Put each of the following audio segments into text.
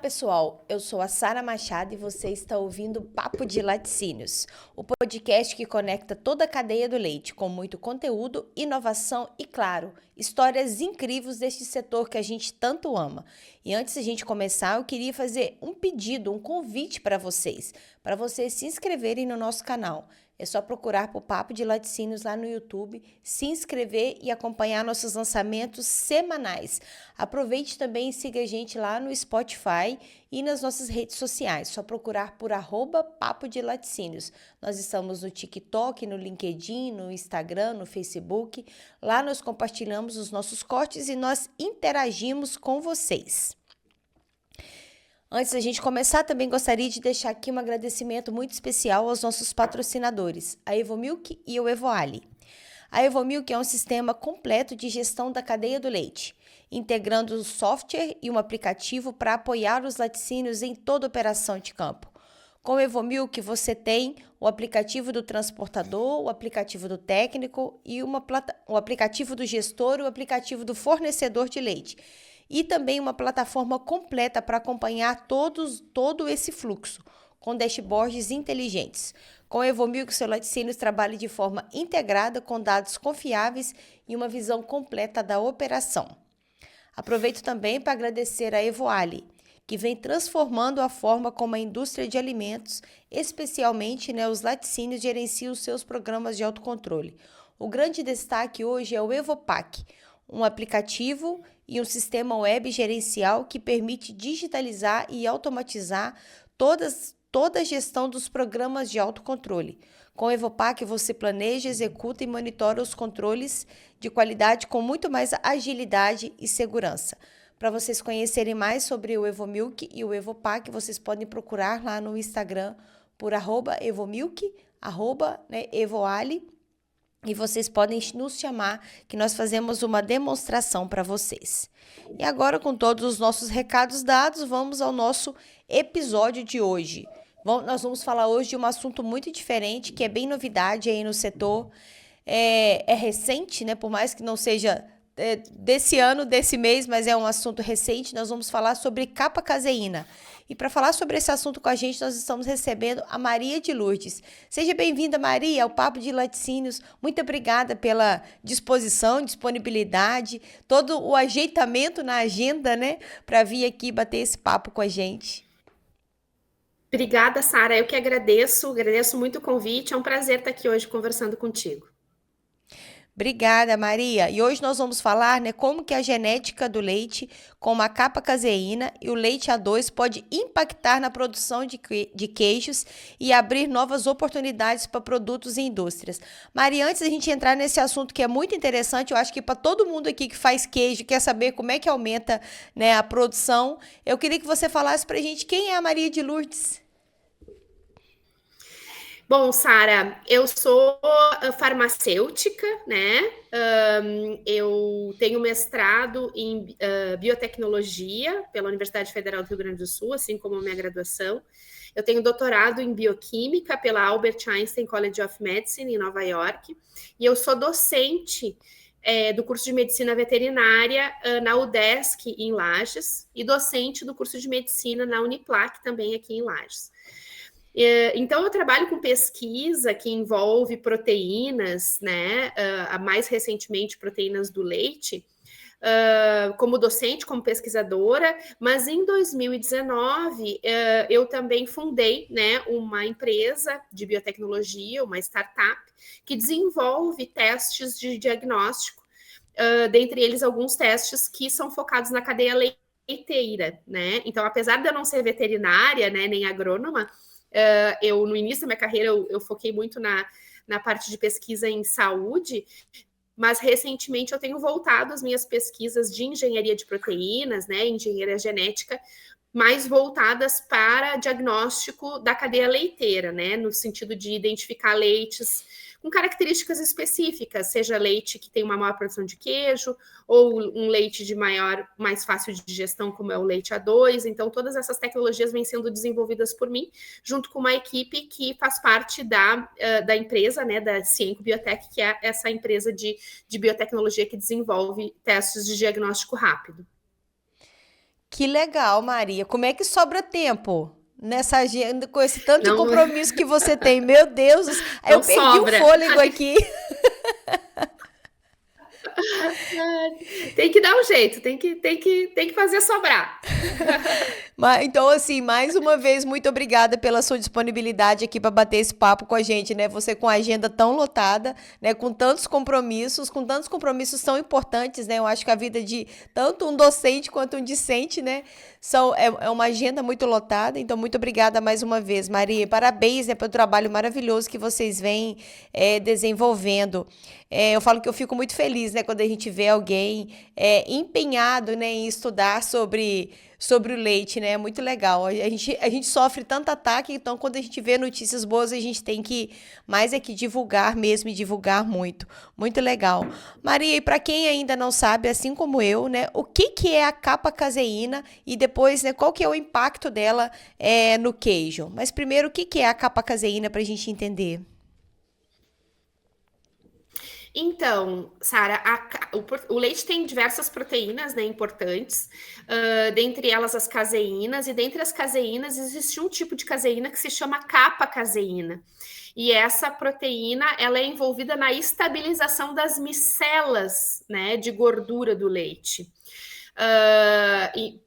Pessoal, eu sou a Sara Machado e você está ouvindo Papo de Laticínios, o podcast que conecta toda a cadeia do leite com muito conteúdo, inovação e, claro, histórias incríveis deste setor que a gente tanto ama. E antes de a gente começar, eu queria fazer um pedido, um convite para vocês se inscreverem no nosso canal. É só procurar por Papo de Laticínios lá no YouTube, se inscrever e acompanhar nossos lançamentos semanais. Aproveite também e siga a gente lá no Spotify e nas nossas redes sociais. Só procurar por @Papo de Laticínios. Nós estamos no TikTok, no LinkedIn, no Instagram, no Facebook. Lá nós compartilhamos os nossos cortes e nós interagimos com vocês. Antes da gente começar, também gostaria de deixar aqui um agradecimento muito especial aos nossos patrocinadores, a Evomilk e o Evoali. A Evomilk é um sistema completo de gestão da cadeia do leite, integrando um software e um aplicativo para apoiar os laticínios em toda operação de campo. Com o Evomilk, você tem o aplicativo do transportador, o aplicativo do técnico e o aplicativo do gestor e o aplicativo do fornecedor de leite. E também uma plataforma completa para acompanhar todo esse fluxo, com dashboards inteligentes. Com o Evomilk, seu laticínios trabalha de forma integrada, com dados confiáveis e uma visão completa da operação. Aproveito também para agradecer a Evoali, que vem transformando a forma como a indústria de alimentos, especialmente os laticínios, gerencia os seus programas de autocontrole. O grande destaque hoje é o Evopac, um aplicativo e um sistema web gerencial que permite digitalizar e automatizar toda a gestão dos programas de autocontrole. Com o Evopac, você planeja, executa e monitora os controles de qualidade com muito mais agilidade e segurança. Para vocês conhecerem mais sobre o Evomilk e o Evopac, vocês podem procurar lá no Instagram por @Evomilk, @Evoali, e vocês podem nos chamar que nós fazemos uma demonstração para vocês. E agora, com todos os nossos recados dados, vamos ao nosso episódio de hoje. Nós vamos falar hoje de um assunto muito diferente, que é bem novidade aí no setor. É recente, por mais que não seja desse ano, desse mês, mas é um assunto recente. Nós vamos falar sobre capa-caseína. E para falar sobre esse assunto com a gente, nós estamos recebendo a Maria de Lourdes. Seja bem-vinda, Maria, ao Papo de Laticínios. Muito obrigada pela disposição, disponibilidade, todo o ajeitamento na agenda, para vir aqui bater esse papo com a gente. Obrigada, Sara. Eu que agradeço muito o convite. É um prazer estar aqui hoje conversando contigo. Obrigada, Maria. E hoje nós vamos falar, como que a genética do leite, como a capa-caseína e o leite A2 pode impactar na produção de queijos e abrir novas oportunidades para produtos e indústrias. Maria, antes da gente entrar nesse assunto que é muito interessante, eu acho que para todo mundo aqui que faz queijo, quer saber como é que aumenta, a produção, eu queria que você falasse para a gente quem é a Maria de Lourdes. Bom, Sara, eu sou farmacêutica, eu tenho mestrado em biotecnologia pela Universidade Federal do Rio Grande do Sul, assim como a minha graduação. Eu tenho doutorado em bioquímica pela Albert Einstein College of Medicine, em Nova York. E eu sou docente do curso de medicina veterinária na UDESC, em Lages, e docente do curso de medicina na Uniplac, também aqui em Lages. Então, eu trabalho com pesquisa que envolve proteínas, mais recentemente proteínas do leite, como docente, como pesquisadora, mas em 2019 eu também fundei uma empresa de biotecnologia, uma startup, que desenvolve testes de diagnóstico, dentre eles alguns testes que são focados na cadeia leiteira, Então, apesar de eu não ser veterinária, nem agrônoma, eu, no início da minha carreira, eu foquei muito na parte de pesquisa em saúde, mas recentemente eu tenho voltado as minhas pesquisas de engenharia de proteínas, engenharia genética, mais voltadas para diagnóstico da cadeia leiteira, no sentido de identificar leites com características específicas, seja leite que tem uma maior produção de queijo, ou um leite de mais fácil de digestão, como é o leite A2. Então, todas essas tecnologias vêm sendo desenvolvidas por mim, junto com uma equipe que faz parte da empresa, da Cienco Biotech, que é essa empresa de biotecnologia que desenvolve testes de diagnóstico rápido. Que legal, Maria. Como é que sobra tempo nessa agenda, com esse tanto de Não, compromisso que você tem? Meu Deus, eu não perdi o sobra. fôlego aqui. Tem que dar um jeito, tem que fazer sobrar. Então, assim, mais uma vez, muito obrigada pela sua disponibilidade aqui para bater esse papo com a gente, né? Você com a agenda tão lotada, né? Com tantos compromissos tão importantes, né? Eu acho que a vida de tanto um docente quanto um discente, né? É uma agenda muito lotada. Então, muito obrigada mais uma vez, Maria. Parabéns, né, pelo trabalho maravilhoso que vocês vêm desenvolvendo. Eu falo que eu fico muito feliz, né, quando a gente vê alguém empenhado, né, em estudar sobre o leite, né? É muito legal. A gente sofre tanto ataque, então quando a gente vê notícias boas, a gente tem que mais é que divulgar mesmo e divulgar muito. Muito legal. Maria, e para quem ainda não sabe, assim como eu, né, o que que é a capa caseína e depois, né, qual que é o impacto dela no queijo? Mas primeiro, o que que é a capa caseína para a gente entender? Então, Sara, o leite tem diversas proteínas, né, importantes, dentre elas as caseínas, e dentre as caseínas existe um tipo de caseína que se chama capa-caseína. E essa proteína, ela é envolvida na estabilização das micelas, né, de gordura do leite.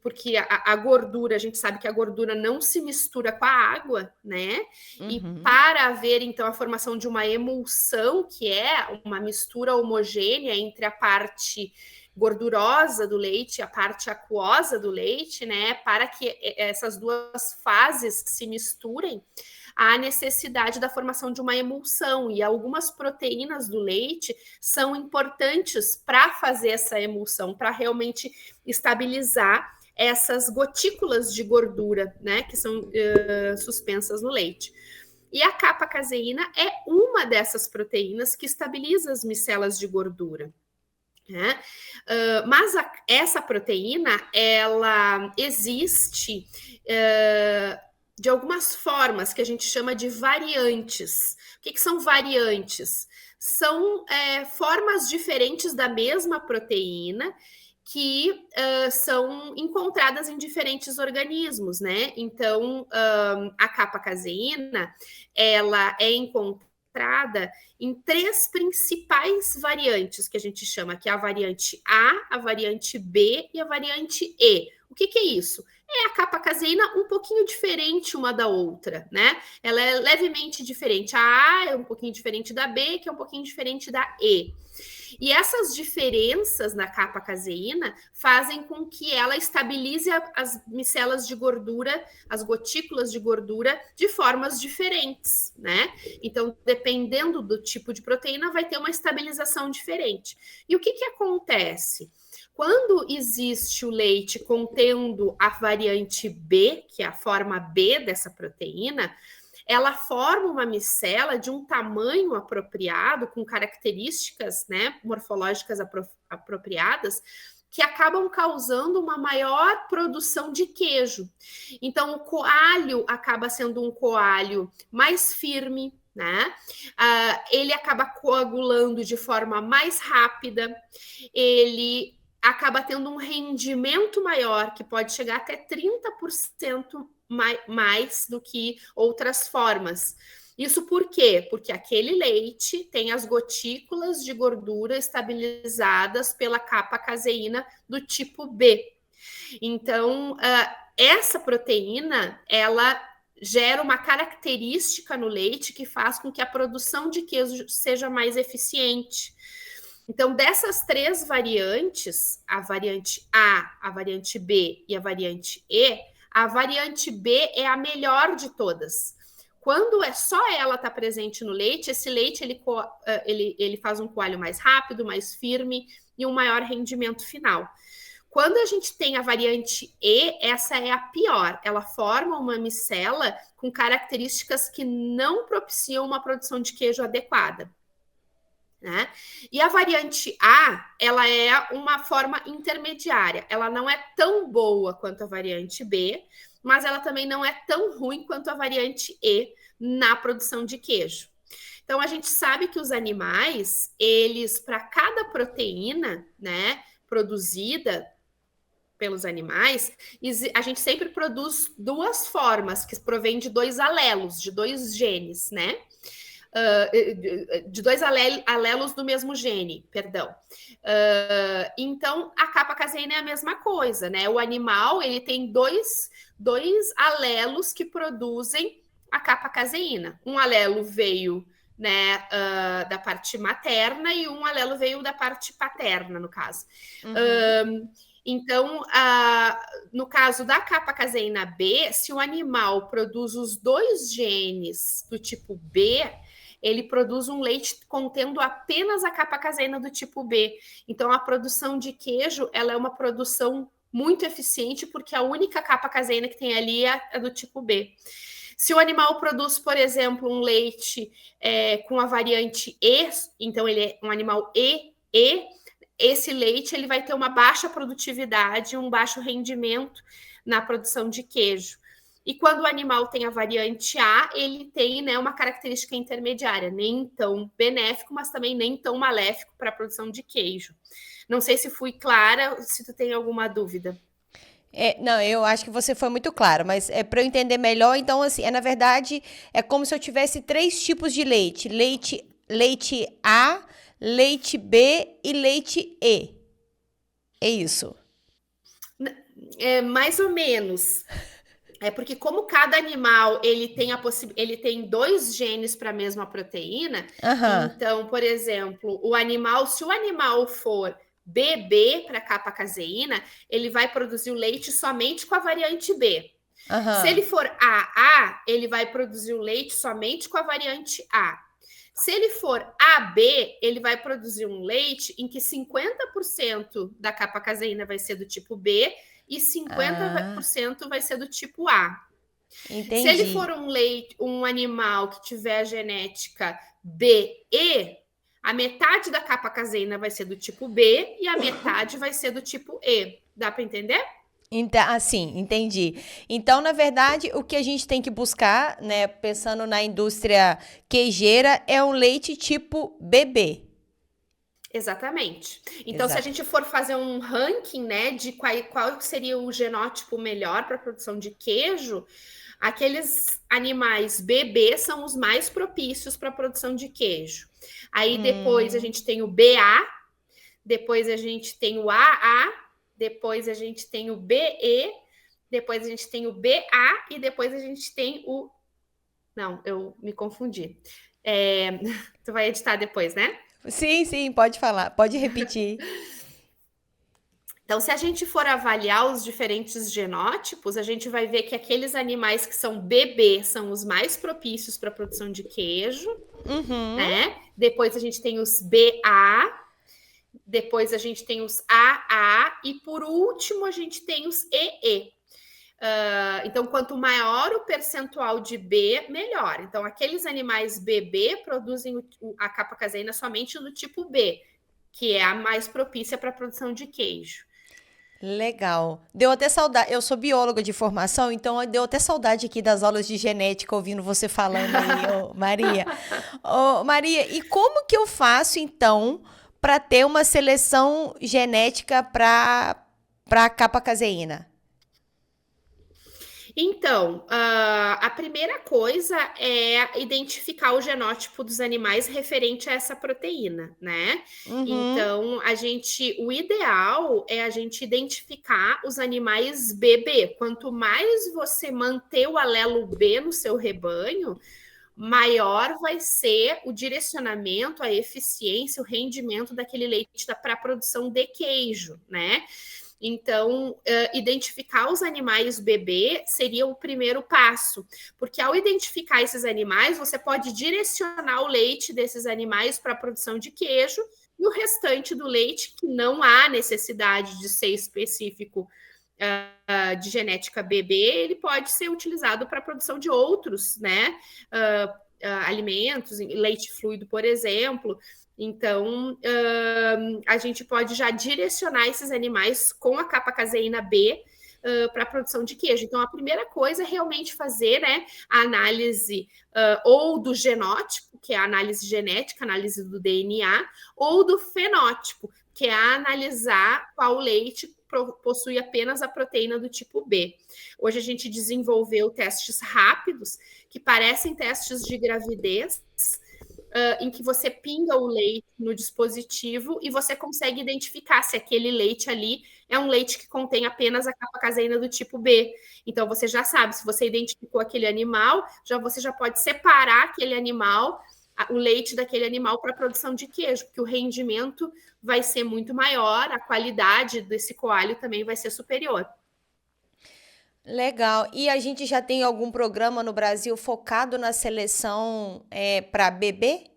Porque a gordura, a gente sabe que a gordura não se mistura com a água, né? E Uhum. para haver, então, a formação de uma emulsão, que é uma mistura homogênea entre a parte gordurosa do leite e a parte aquosa do leite, né? Para que essas duas fases se misturem, há necessidade da formação de uma emulsão, e algumas proteínas do leite são importantes para fazer essa emulsão, para realmente estabilizar essas gotículas de gordura, né, que são suspensas no leite. E a capa-caseína é uma dessas proteínas que estabiliza as micelas de gordura. Né? Mas essa proteína, ela existe de algumas formas que a gente chama de variantes. O que são variantes? São formas diferentes da mesma proteína que são encontradas em diferentes organismos, né? Então, a capa-caseína, ela é encontrada em 3 principais variantes que a gente chama, que é a variante A, a variante B e a variante E. O que é isso? É a capa-caseína um pouquinho diferente uma da outra, né? Ela é levemente diferente. A A é um pouquinho diferente da B, que é um pouquinho diferente da E. E essas diferenças na capa-caseína fazem com que ela estabilize as micelas de gordura, as gotículas de gordura, de formas diferentes, né? Então, dependendo do tipo de proteína, vai ter uma estabilização diferente. E o que acontece? Quando existe o leite contendo a variante B, que é a forma B dessa proteína, ela forma uma micela de um tamanho apropriado, com características, né, morfológicas apropriadas, que acabam causando uma maior produção de queijo. Então, o coalho acaba sendo um coalho mais firme, né? Ele acaba coagulando de forma mais rápida, ele acaba tendo um rendimento maior, que pode chegar até 30% mais do que outras formas. Isso por quê? Porque aquele leite tem as gotículas de gordura estabilizadas pela capa-caseína do tipo B. Então, essa proteína, ela gera uma característica no leite que faz com que a produção de queijo seja mais eficiente. Então, dessas 3 variantes, a variante A, a variante B e a variante E, a variante B é a melhor de todas. Quando só ela está presente no leite, esse leite ele faz um coalho mais rápido, mais firme e um maior rendimento final. Quando a gente tem a variante E, essa é a pior. Ela forma uma micela com características que não propiciam uma produção de queijo adequada. Né? E a variante A, ela é uma forma intermediária. Ela não é tão boa quanto a variante B, mas ela também não é tão ruim quanto a variante E na produção de queijo. Então, a gente sabe que os animais, eles, para cada proteína, né, produzida pelos animais, a gente sempre produz duas formas, que provém de dois alelos, de dois genes, né? De dois alelos do mesmo gene, perdão. Então, a capa caseína é a mesma coisa, né? O animal, ele tem dois alelos que produzem a capa caseína. Um alelo veio, né, da parte materna e um alelo veio da parte paterna, no caso. Então, no caso da capa caseína B, se o animal produz os dois genes do tipo B, ele produz um leite contendo apenas a capa caseína do tipo B. Então, a produção de queijo, ela é uma produção muito eficiente, porque a única capa caseína que tem ali é a do tipo B. Se o animal produz, por exemplo, um leite com a variante E, então ele é um animal E, esse leite ele vai ter uma baixa produtividade, um baixo rendimento na produção de queijo. E quando o animal tem a variante A, ele tem, né, uma característica intermediária, nem tão benéfico, mas também nem tão maléfico para a produção de queijo. Não sei se fui clara, se tu tem alguma dúvida. Não, eu acho que você foi muito claro, mas para eu entender melhor, então, assim, na verdade, é como se eu tivesse 3 tipos de leite: leite A, leite B e leite E. É isso. Mais ou menos. Porque como cada animal ele tem dois genes para a mesma proteína, então, por exemplo, se o animal for BB para capa caseína, ele vai produzir o leite somente com a variante B. Se ele for AA, ele vai produzir o leite somente com a variante A. Se ele for AB, ele vai produzir um leite em que 50% da capa caseína vai ser do tipo B e 50% vai ser do tipo A. Entendi. Se ele for um animal que tiver a genética BE, a metade da capa caseína vai ser do tipo B e a metade vai ser do tipo E. Dá para entender? Assim, entendi. Então, na verdade, o que a gente tem que buscar, né, pensando na indústria queijeira, é um leite tipo BB. Exatamente. Então, se a gente for fazer um ranking, né, de qual seria o genótipo melhor para a produção de queijo, aqueles animais BB são os mais propícios para a produção de queijo. Aí depois a gente tem o BA, depois a gente tem o AA, depois a gente tem o BE, depois a gente tem o BA e depois a gente tem o... Não, eu me confundi. Tu vai editar depois, né? Sim, pode falar, pode repetir. Então, se a gente for avaliar os diferentes genótipos, a gente vai ver que aqueles animais que são BB são os mais propícios para a produção de queijo, né? Depois a gente tem os BA, depois a gente tem os AA e, por último, a gente tem os EE. Então, quanto maior o percentual de B, melhor. Então, aqueles animais BB produzem a capa caseína somente no tipo B, que é a mais propícia para a produção de queijo. Legal. Deu até saudade. Eu sou bióloga de formação, então deu até saudade aqui das aulas de genética, ouvindo você falando aí, Maria. Maria, e como que eu faço, então, para ter uma seleção genética para a capa caseína? Então, a primeira coisa é identificar o genótipo dos animais referente a essa proteína, né? Então, o ideal é a gente identificar os animais BB. Quanto mais você manter o alelo B no seu rebanho, maior vai ser o direcionamento, a eficiência, o rendimento daquele leite para a produção de queijo, né? Então, identificar os animais bebê seria o primeiro passo, porque ao identificar esses animais, você pode direcionar o leite desses animais para a produção de queijo e o restante do leite, que não há necessidade de ser específico de genética bebê, ele pode ser utilizado para a produção de outros, né, alimentos, leite fluido, por exemplo. Então, a gente pode já direcionar esses animais com a capa caseína B para a produção de queijo. Então, a primeira coisa é realmente fazer, né, a análise ou do genótipo, que é a análise genética, análise do DNA, ou do fenótipo, que é analisar qual leite possui apenas a proteína do tipo B. Hoje a gente desenvolveu testes rápidos, que parecem testes de gravidez, em que você pinga o leite no dispositivo e você consegue identificar se aquele leite ali é um leite que contém apenas a capa-caseína do tipo B. Então, você já sabe, se você identificou aquele animal, você já pode separar aquele animal, o leite daquele animal para a produção de queijo, porque o rendimento vai ser muito maior, a qualidade desse coalho também vai ser superior. Legal. E a gente já tem algum programa no Brasil focado na seleção para bebê?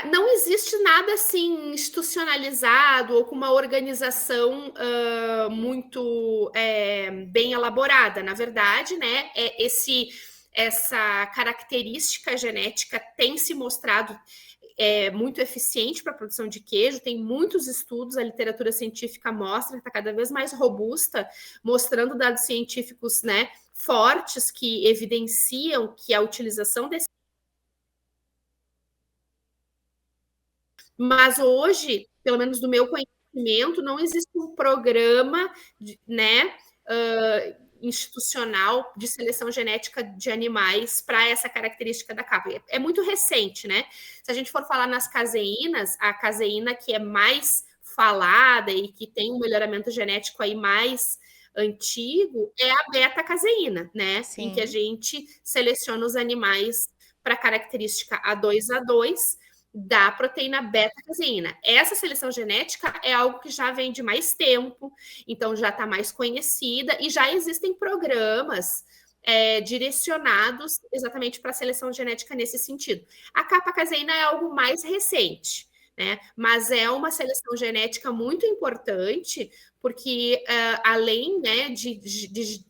Não existe nada assim institucionalizado ou com uma organização muito bem elaborada. Na verdade, né, essa característica genética tem se mostrado muito eficiente para a produção de queijo, tem muitos estudos, a literatura científica mostra que está cada vez mais robusta, mostrando dados científicos, né, fortes que evidenciam que a utilização desse. Mas hoje, pelo menos do meu conhecimento, não existe um programa, né, institucional de seleção genética de animais para essa característica da capa. É muito recente, né? Se a gente for falar nas caseínas, a caseína que é mais falada e que tem um melhoramento genético aí mais antigo é a beta-caseína, né? Sim. Em que a gente seleciona os animais para a característica A2A2 da proteína beta-caseína. Essa seleção genética é algo que já vem de mais tempo, então já está mais conhecida e já existem programas direcionados exatamente para a seleção genética nesse sentido. A capa-caseína é algo mais recente, né? Mas é uma seleção genética muito importante, porque além, né, de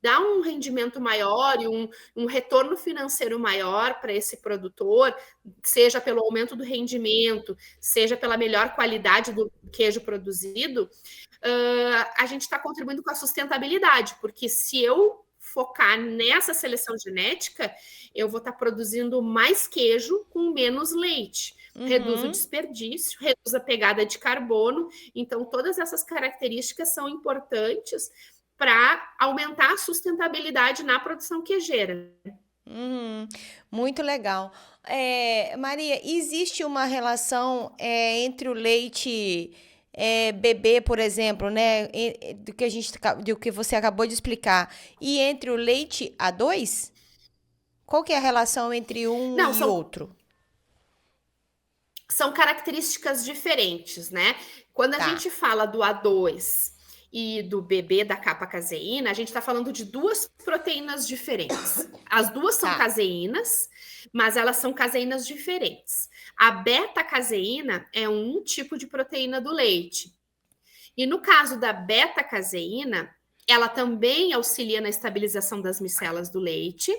dar um rendimento maior e um retorno financeiro maior para esse produtor, seja pelo aumento do rendimento, seja pela melhor qualidade do queijo produzido, a gente está contribuindo com a sustentabilidade, porque se eu focar nessa seleção genética, eu vou estar produzindo mais queijo com menos leite. Reduz o desperdício, reduz a pegada de carbono. Então, todas essas características são importantes para aumentar a sustentabilidade na produção queijeira. Muito legal. Maria, existe uma relação entre o leite bebê, por exemplo, né, do que você acabou de explicar, e entre o leite A2? Qual que é a relação entre um Não, e outro? são características diferentes, né? Quando a Tá. gente fala do A2 e do bebê da capa-caseína, a gente está falando de duas proteínas diferentes. As duas são caseínas, mas elas são caseínas diferentes. A beta-caseína é um tipo de proteína do leite. E no caso da beta-caseína, ela também auxilia na estabilização das micelas do leite.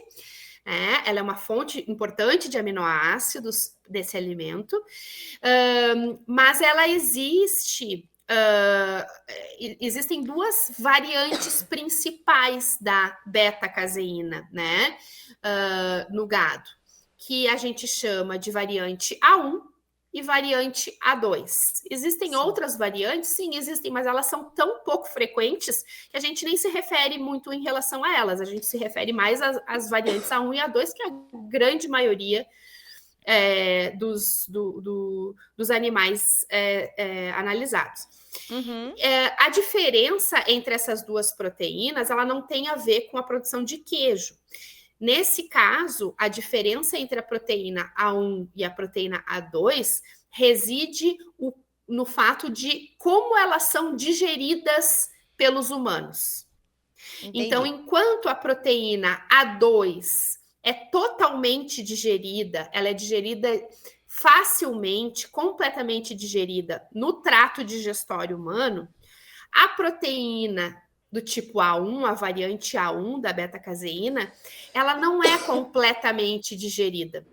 Ela é uma fonte importante de aminoácidos desse alimento, mas ela existe. Existem duas variantes principais da beta-caseína, né, no gado, que a gente chama de variante A1 e variante A2. Existem outras variantes? Sim, existem, mas elas são tão pouco frequentes que a gente nem se refere muito em relação a elas. A gente se refere mais às variantes A1 e A2, que é a grande maioria dos animais analisados. A diferença entre essas duas proteínas, ela não tem a ver com a produção de queijo. Nesse caso, a diferença entre a proteína A1 e a proteína A2 reside no fato de como elas são digeridas pelos humanos. Entendi. Então, enquanto a proteína A2 é totalmente digerida, ela é digerida facilmente, completamente digerida no trato digestório humano, a proteína do tipo A1, a variante A1 da beta-caseína, ela não é completamente digerida.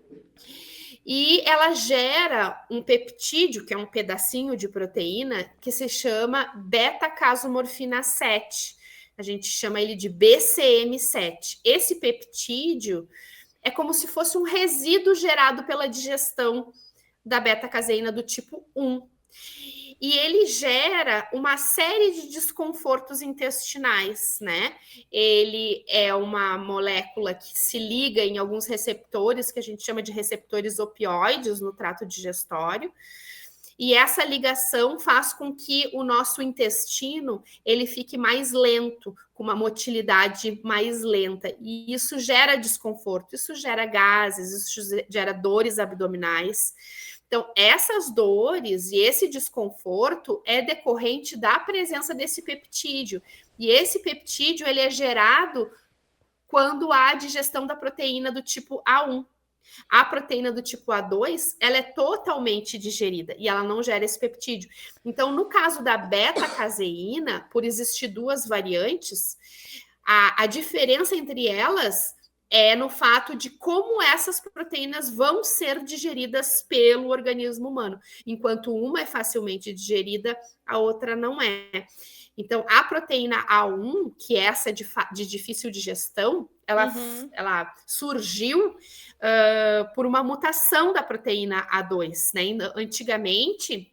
E ela gera um peptídeo, que é um pedacinho de proteína, que se chama beta-casomorfina 7. A gente chama ele de BCM7. Esse peptídeo é como se fosse um resíduo gerado pela digestão da beta-caseína do tipo 1. E ele gera uma série de desconfortos intestinais, né? Ele é uma molécula que se liga em alguns receptores, que a gente chama de receptores opioides no trato digestório, e essa ligação faz com que o nosso intestino ele fique mais lento, com uma motilidade mais lenta, e isso gera desconforto, isso gera gases, isso gera dores abdominais. Então, essas dores e esse desconforto é decorrente da presença desse peptídeo. E esse peptídeo ele é gerado quando há digestão da proteína do tipo A1. A proteína do tipo A2, ela é totalmente digerida e ela não gera esse peptídeo. Então, no caso da beta-caseína, por existir duas variantes, a diferença entre elas é no fato de como essas proteínas vão ser digeridas pelo organismo humano. Enquanto uma é facilmente digerida, a outra não é. Então, a proteína A1, que é essa de difícil digestão, ela surgiu por uma mutação da proteína A2, né? Antigamente,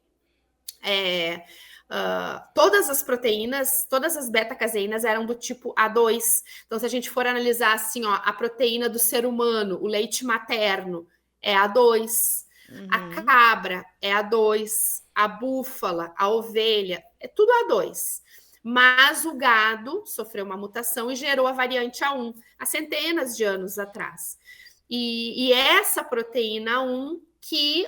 todas as proteínas, todas as beta-caseínas eram do tipo A2. Então, se a gente for analisar assim, ó, a proteína do ser humano, o leite materno é A2, a cabra é A2, a búfala, a ovelha, é tudo A2. Mas o gado sofreu uma mutação e gerou a variante A1 há centenas de anos atrás. E essa proteína 1 que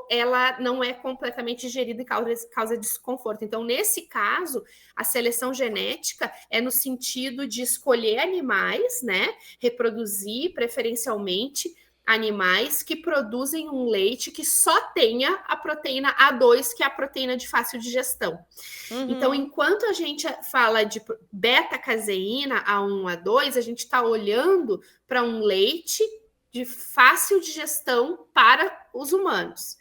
ela não é completamente digerida e causa desconforto. Então, nesse caso, a seleção genética é no sentido de escolher animais, né? Reproduzir preferencialmente animais que produzem um leite que só tenha a proteína A2, que é a proteína de fácil digestão. Então, enquanto a gente fala de beta-caseína A1, A2, a gente está olhando para um leite de fácil digestão para os humanos.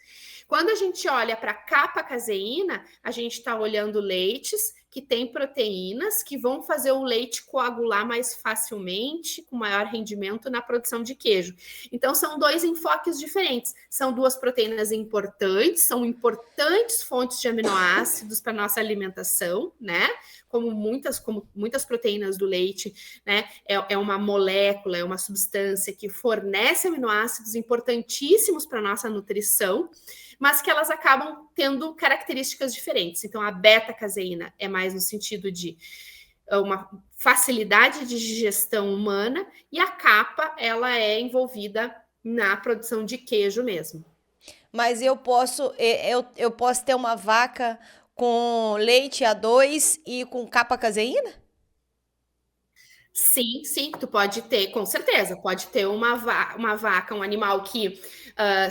Quando a gente olha para a capa-caseína, a gente está olhando leites que têm proteínas que vão fazer o leite coagular mais facilmente, com maior rendimento na produção de queijo. Então, são dois enfoques diferentes. São duas proteínas importantes, são importantes fontes de aminoácidos para nossa alimentação, né? Como muitas proteínas do leite, né? É uma molécula, é uma substância que fornece aminoácidos importantíssimos para nossa nutrição, mas que elas acabam tendo características diferentes. Então, a beta-caseína é mais no sentido de uma facilidade de digestão humana, e a capa, ela é envolvida na produção de queijo mesmo. Mas eu posso ter uma vaca com leite A2 e com capa-caseína? Sim, tu pode ter, com certeza, pode ter uma vaca, um animal que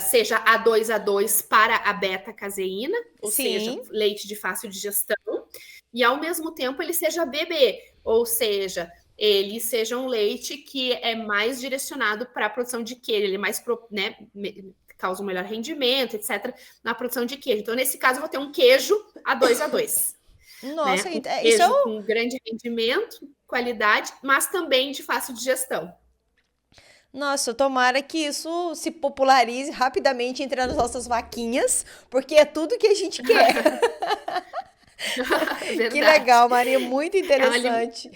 seja A2 para a beta-caseína, ou seja, leite de fácil digestão, e ao mesmo tempo ele seja BB, ou seja, ele seja um leite que é mais direcionado para a produção de queijo, ele é mais, né, causa um melhor rendimento, etc., na produção de queijo. Então, nesse caso, eu vou ter um queijo A2. Nossa, né? Queijo com grande rendimento, qualidade, mas também de fácil digestão. Nossa, tomara que isso se popularize rapidamente entre as nossas vaquinhas, porque é tudo que a gente quer. Que legal, Maria, muito interessante.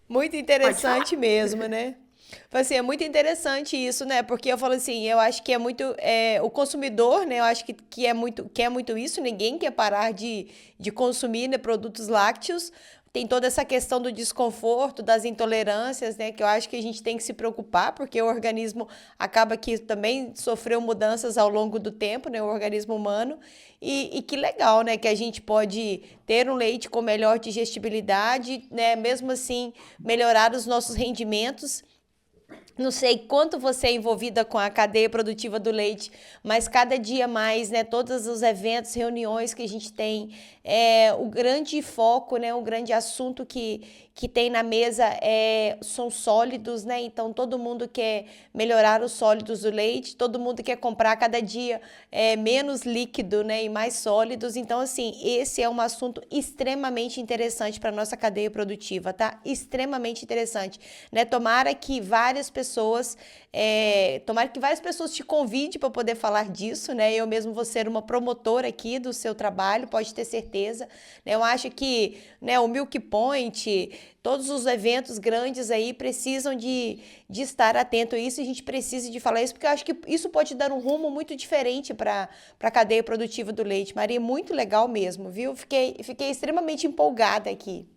Muito interessante mesmo, né? Assim, é muito interessante isso, né? Porque eu falo assim, eu acho que é muito... o consumidor, né? Eu acho que quer muito isso. Ninguém quer parar de consumir, né, produtos lácteos. Tem toda essa questão do desconforto, das intolerâncias, né? Que eu acho que a gente tem que se preocupar, porque o organismo acaba que também sofreu mudanças ao longo do tempo, né? O organismo humano. E que legal, né? Que a gente pode ter um leite com melhor digestibilidade, né? Mesmo assim, melhorar os nossos rendimentos. Não sei quanto você é envolvida com a cadeia produtiva do leite, mas cada dia mais, né, todos os eventos, reuniões que a gente tem, o grande foco, né, o grande assunto que que tem na mesa são sólidos, né? Então todo mundo quer melhorar os sólidos do leite, todo mundo quer comprar cada dia menos líquido, né? E mais sólidos. Então, assim, esse é um assunto extremamente interessante para nossa cadeia produtiva, tá? Extremamente interessante, né? Tomara que várias pessoas te convidem para poder falar disso, né? Eu mesmo vou ser uma promotora aqui do seu trabalho, pode ter certeza, né? Eu acho que, né, o Milk Point, todos os eventos grandes aí precisam de estar atento a isso, e a gente precisa de falar isso, porque eu acho que isso pode dar um rumo muito diferente para a cadeia produtiva do leite. Maria, muito legal mesmo, viu? Fiquei extremamente empolgada aqui.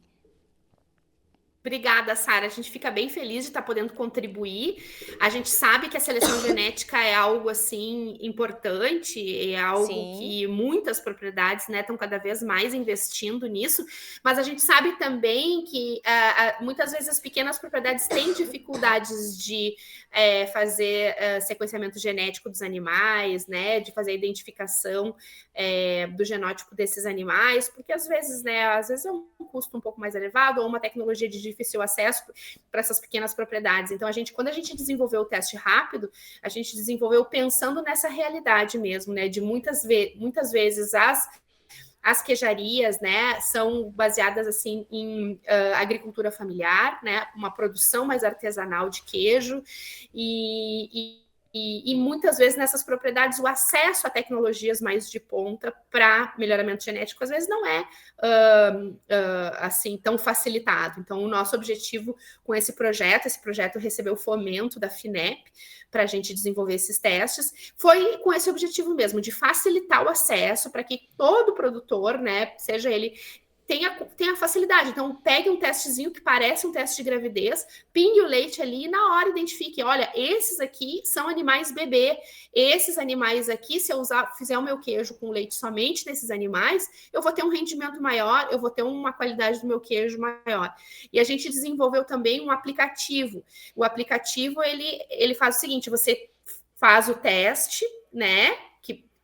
Obrigada, Sara. A gente fica bem feliz de estar podendo contribuir. A gente sabe que a seleção genética é algo assim importante, é algo Sim. que muitas propriedades, né, estão cada vez mais investindo nisso. Mas a gente sabe também que muitas vezes as pequenas propriedades têm dificuldades de fazer sequenciamento genético dos animais, né, de fazer a identificação do genótipo desses animais, porque às vezes é um custo um pouco mais elevado ou uma tecnologia de difícil acesso para essas pequenas propriedades. Então, quando a gente desenvolveu o teste rápido, a gente desenvolveu pensando nessa realidade mesmo, né? De muitas vezes as queijarias, né, são baseadas assim em agricultura familiar, né, uma produção mais artesanal de queijo e muitas vezes nessas propriedades o acesso a tecnologias mais de ponta para melhoramento genético às vezes não é assim tão facilitado. Então, o nosso objetivo com esse projeto recebeu fomento da FINEP para a gente desenvolver esses testes, foi com esse objetivo mesmo, de facilitar o acesso para que todo produtor, né, seja ele tenha facilidade. Então, pegue um testezinho que parece um teste de gravidez, pingue o leite ali e na hora identifique, olha, esses aqui são animais bebê, esses animais aqui, se eu fizer o meu queijo com leite somente desses animais, eu vou ter um rendimento maior, eu vou ter uma qualidade do meu queijo maior. E a gente desenvolveu também um aplicativo. O aplicativo, ele faz o seguinte, você faz o teste, né,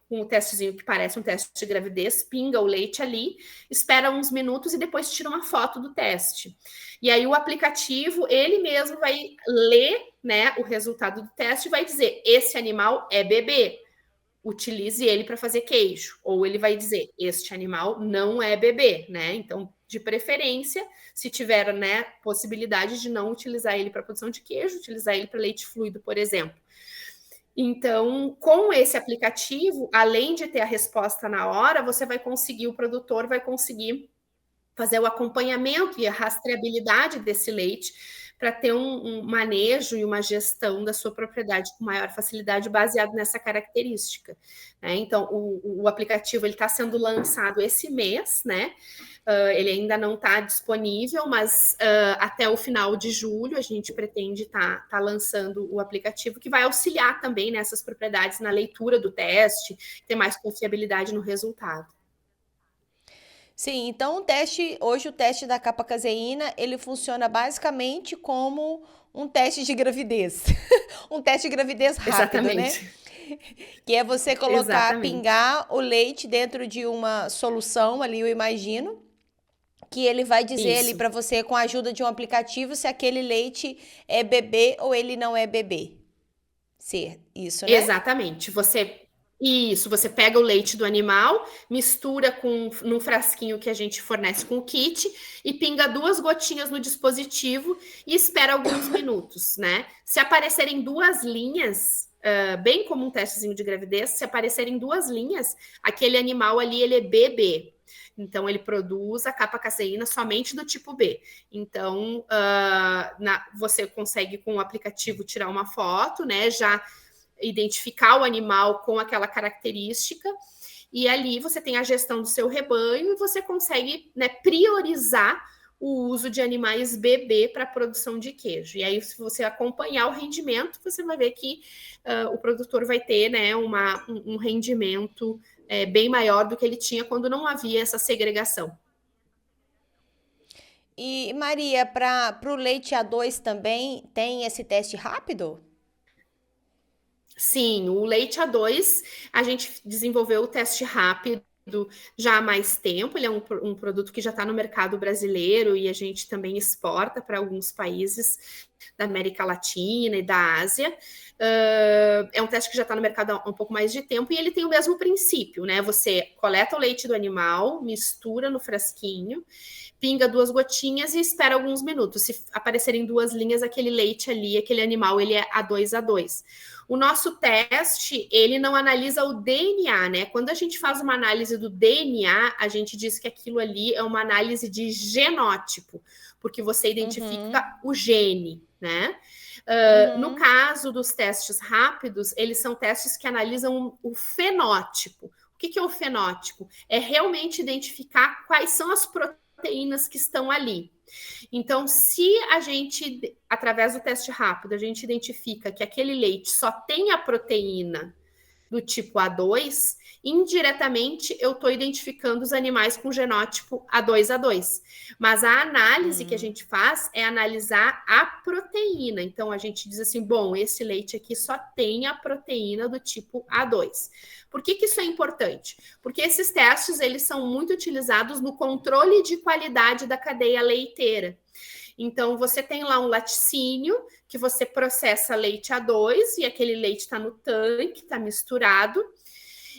com um testezinho que parece um teste de gravidez, pinga o leite ali, espera uns minutos e depois tira uma foto do teste. E aí o aplicativo, ele mesmo vai ler, né, o resultado do teste e vai dizer, esse animal é bebê, utilize ele para fazer queijo. Ou ele vai dizer, este animal não é bebê, né? Então, de preferência, se tiver, né, possibilidade de não utilizar ele para produção de queijo, utilizar ele para leite fluido, por exemplo. Então, com esse aplicativo, além de ter a resposta na hora, o produtor vai conseguir fazer o acompanhamento e a rastreabilidade desse leite para ter um manejo e uma gestão da sua propriedade com maior facilidade baseado nessa característica, né? Então, o aplicativo está sendo lançado esse mês, né? Ele ainda não está disponível, mas até o final de julho a gente pretende estar lançando o aplicativo que vai auxiliar também nessas propriedades na leitura do teste, ter mais confiabilidade no resultado. Sim, então hoje o teste da capa caseína, ele funciona basicamente como um teste de gravidez. Um teste de gravidez rápido, né? Exatamente. Que é você colocar, Exatamente. pingar o leite dentro de uma solução ali, eu imagino, que ele vai dizer ali Isso. para você, com a ajuda de um aplicativo, se aquele leite é bebê ou ele não é bebê. Ser isso, né? Exatamente. Você pega o leite do animal, mistura num frasquinho que a gente fornece com o kit e pinga 2 gotinhas no dispositivo e espera alguns minutos, né? Se aparecerem 2 linhas, bem como um testezinho de gravidez, se aparecerem 2 linhas, aquele animal ali ele é bebê. Então, ele produz a capa caseína somente do tipo B. Então, você consegue, com o aplicativo, tirar uma foto, né? Já identificar o animal com aquela característica. E ali você tem a gestão do seu rebanho e você consegue, né, priorizar o uso de animais bebê para a produção de queijo. E aí, se você acompanhar o rendimento, você vai ver que o produtor vai ter, né, um rendimento bem maior do que ele tinha quando não havia essa segregação. E Maria, para o leite A2 também tem esse teste rápido? Sim, o leite A2, a gente desenvolveu o teste rápido já há mais tempo, ele é um produto que já está no mercado brasileiro e a gente também exporta para alguns países da América Latina e da Ásia. É um teste que já está no mercado há um pouco mais de tempo e ele tem o mesmo princípio, né? Você coleta o leite do animal, mistura no frasquinho, pinga 2 gotinhas e espera alguns minutos. Se aparecerem 2 linhas, aquele leite ali, aquele animal, ele é A2A2. O nosso teste, ele não analisa o DNA, né? Quando a gente faz uma análise do DNA, a gente diz que aquilo ali é uma análise de genótipo, porque você identifica o gene, né? No caso dos testes rápidos, eles são testes que analisam o fenótipo. O que é o fenótipo? É realmente identificar quais são as proteínas que estão ali. Então, se a gente, através do teste rápido, a gente identifica que aquele leite só tem a proteína do tipo A2, indiretamente eu estou identificando os animais com genótipo A2A2. Mas a análise que a gente faz é analisar a proteína. Então a gente diz assim, bom, esse leite aqui só tem a proteína do tipo A2. Por que isso é importante? Porque esses testes, eles são muito utilizados no controle de qualidade da cadeia leiteira. Então, você tem lá um laticínio que você processa leite A2 e aquele leite está no tanque, está misturado.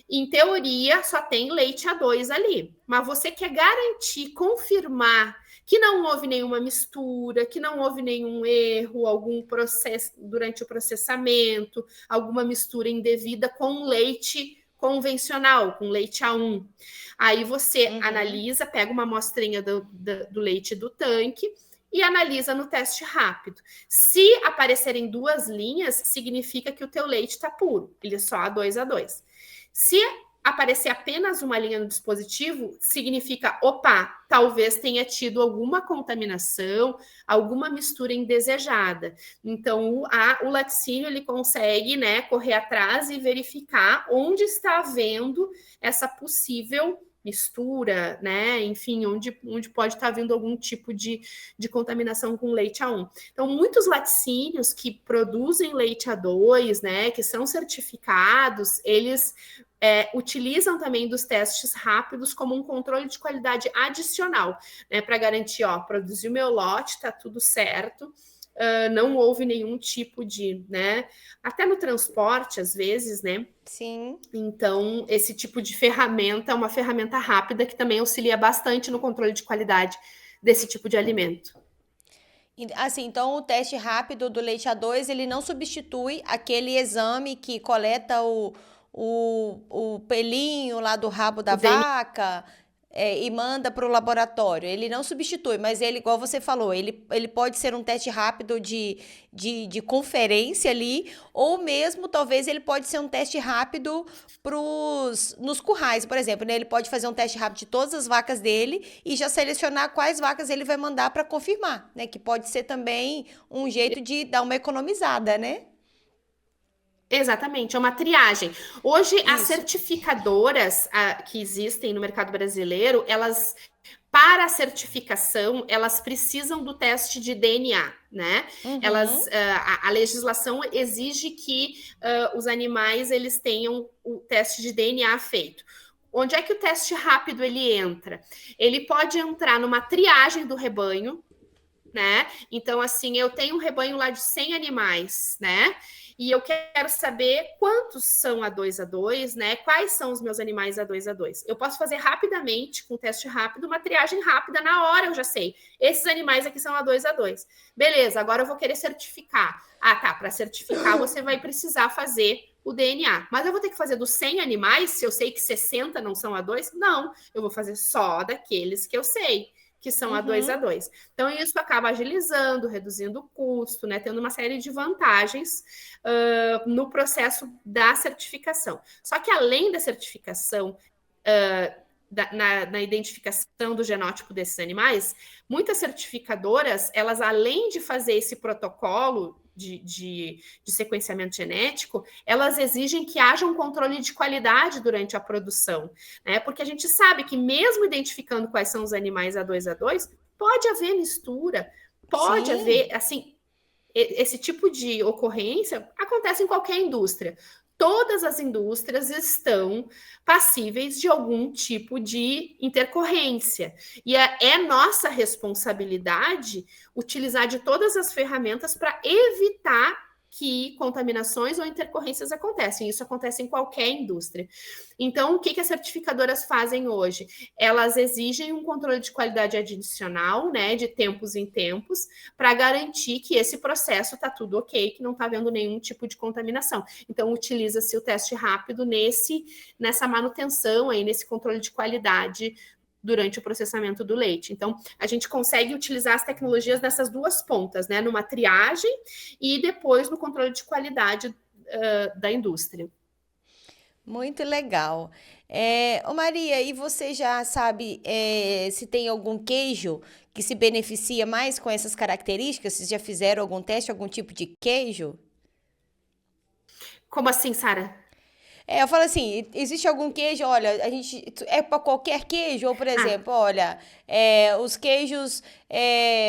Em teoria, só tem leite A2 ali. Mas você quer garantir, confirmar que não houve nenhuma mistura, que não houve nenhum erro, algum processo durante o processamento, alguma mistura indevida com leite convencional, com leite A1. Aí você analisa, pega uma amostrinha do leite do tanque e analisa no teste rápido. Se aparecerem 2 linhas, significa que o teu leite está puro, ele é só A2A2. Se aparecer apenas uma linha no dispositivo, significa, opa, talvez tenha tido alguma contaminação, alguma mistura indesejada. Então, o laticínio, ele consegue, né, correr atrás e verificar onde está havendo essa possível mistura, né? Enfim, onde pode estar havendo algum tipo de contaminação com leite A1. Então, muitos laticínios que produzem leite A2, né, que são certificados, eles utilizam também dos testes rápidos como um controle de qualidade adicional, né, para garantir, ó, produzi o meu lote, tá tudo certo, não houve nenhum tipo de, né, até no transporte, às vezes, né? Sim. Então, esse tipo de ferramenta é uma ferramenta rápida que também auxilia bastante no controle de qualidade desse tipo de alimento. Assim, então o teste rápido do leite A2, ele não substitui aquele exame que coleta o pelinho lá do rabo da vaca e manda para o laboratório. Ele não substitui, mas ele, igual você falou, ele pode ser um teste rápido de conferência ali, ou mesmo, talvez, ele pode ser um teste rápido nos currais, por exemplo, né? Ele pode fazer um teste rápido de todas as vacas dele e já selecionar quais vacas ele vai mandar para confirmar, né? Que pode ser também um jeito de dar uma economizada, né? Exatamente, é uma triagem. Hoje, as certificadoras que existem no mercado brasileiro, elas, para a certificação, elas precisam do teste de DNA, né? Elas, a legislação exige que os animais, eles tenham o teste de DNA feito. Onde é que o teste rápido ele entra? Ele pode entrar numa triagem do rebanho, né? Então, assim, eu tenho um rebanho lá de 100 animais, né? E eu quero saber quantos são A2A2, né? Quais são os meus animais A2A2. Eu posso fazer rapidamente, com um teste rápido, uma triagem rápida, na hora eu já sei. Esses animais aqui são A2A2. Beleza, agora eu vou querer certificar. Ah, tá, para certificar você vai precisar fazer o DNA. Mas eu vou ter que fazer dos 100 animais, se eu sei que 60 não são A2? Não, eu vou fazer só daqueles que eu sei que são A2A2. Então, isso acaba agilizando, reduzindo o custo, né? Tendo uma série de vantagens no processo da certificação. Só que, além da certificação, na identificação do genótipo desses animais, muitas certificadoras, elas, além de fazer esse protocolo de sequenciamento genético, elas exigem que haja um controle de qualidade durante a produção, né? Porque a gente sabe que mesmo identificando quais são os animais A2A2, pode haver mistura, pode haver, assim, esse tipo de ocorrência acontece em qualquer indústria. todas as indústrias estão passíveis de algum tipo de intercorrência. E é nossa responsabilidade utilizar de todas as ferramentas para evitar que contaminações ou intercorrências acontecem. Isso acontece em qualquer indústria. Então, o que as certificadoras fazem hoje? Elas exigem um controle de qualidade adicional, né, de tempos em tempos, para garantir que esse processo está tudo ok, que não está havendo nenhum tipo de contaminação. Então, utiliza-se o teste rápido nessa manutenção, aí, nesse controle de qualidade durante o processamento do leite. Então, a gente consegue utilizar as tecnologias nessas duas pontas, né? Numa triagem e depois no controle de qualidade da indústria. Muito legal. Ô Maria, e você já sabe se tem algum queijo que se beneficia mais com essas características? Vocês já fizeram algum teste, algum tipo de queijo? Como assim, Sara? Eu falo assim, existe algum queijo, olha, a gente é para qualquer queijo, ou por Ah, exemplo, olha, os queijos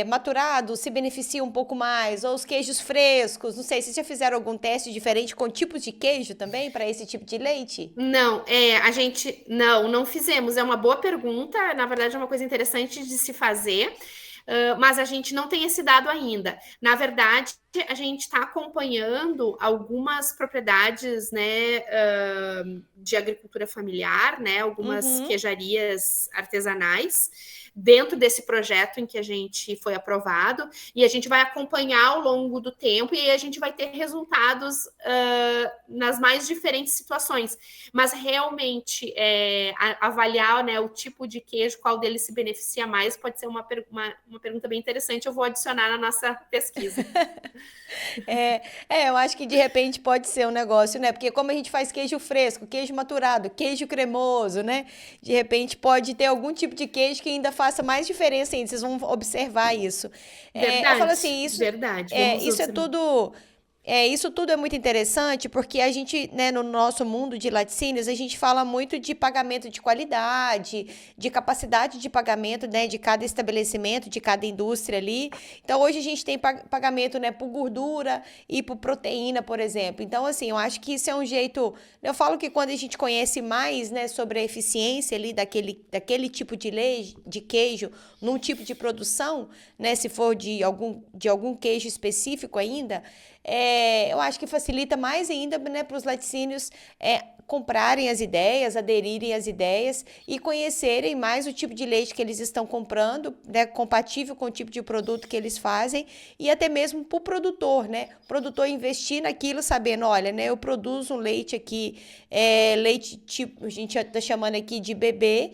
maturados se beneficiam um pouco mais, ou os queijos frescos, não sei, vocês já fizeram algum teste diferente com tipos de queijo também para esse tipo de leite? não, a gente não fizemos. É uma boa pergunta. Na verdade, é uma coisa interessante de se fazer. Mas a gente não tem esse dado ainda. Na verdade, a gente está acompanhando algumas propriedades, né, de agricultura familiar, né, algumas Uhum. queijarias artesanais, dentro desse projeto em que a gente foi aprovado, e a gente vai acompanhar ao longo do tempo, e aí a gente vai ter resultados nas mais diferentes situações. Mas realmente avaliar, né, o tipo de queijo, qual deles se beneficia mais, pode ser uma pergunta bem interessante. Eu vou adicionar na nossa pesquisa. Eu acho que de repente pode ser um negócio, né? Porque como a gente faz queijo fresco, queijo maturado, queijo cremoso, né? De repente pode ter algum tipo de queijo que ainda faça mais diferença ainda. Vocês vão observar isso. Eu falo Verdade, assim, verdade. Vamos isso é observar. tudo. Isso tudo é muito interessante porque a gente, né, no nosso mundo de laticínios, a gente fala muito de pagamento de qualidade, de capacidade de pagamento, né, de cada estabelecimento, de cada indústria ali. Então, hoje a gente tem pagamento, né, por gordura e por proteína, por exemplo. Então, assim, eu acho que isso é um jeito. Eu falo que quando a gente conhece mais, né, sobre a eficiência ali daquele tipo de queijo num tipo de produção, né, se for de algum queijo específico ainda. Eu acho que facilita mais ainda, né, para os laticínios comprarem as ideias, aderirem às ideias e conhecerem mais o tipo de leite que eles estão comprando, né, compatível com o tipo de produto que eles fazem e até mesmo para o produtor, né? O produtor investir naquilo sabendo, olha, né, eu produzo um leite aqui, leite tipo, a gente está chamando aqui de bebê,